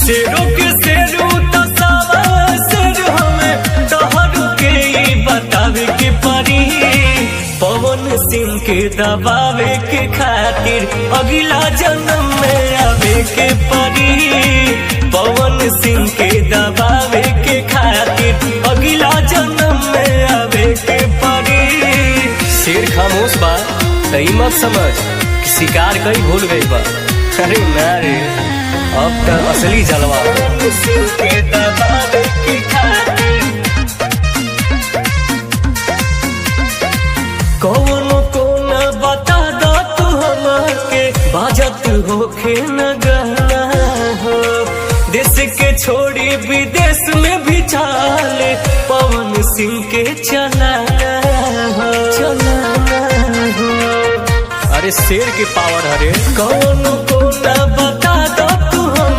शेरों के शेरू तो सावा शेर हमें तोहर के बतावे के परी। पवन सिंह के दबावे के खातिर अगला जन्म में आवे के परी। पवन सिंह के दबावे के खातिर अगला जन्म में आवे के परी। शेर खामोश बा तई मत समझ कि शिकार कई भूल गई बा। अरे ना रे अब तो असली जलवा। सिंह के दबावे के खातिर कौनो को न बता दो तू हमके बाजत होखे न गहना हो। देश के छोड़ी विदेश में भी चाले पवन सिंह के चलाना हो। अरे शेर के पावर हरे कौनो को न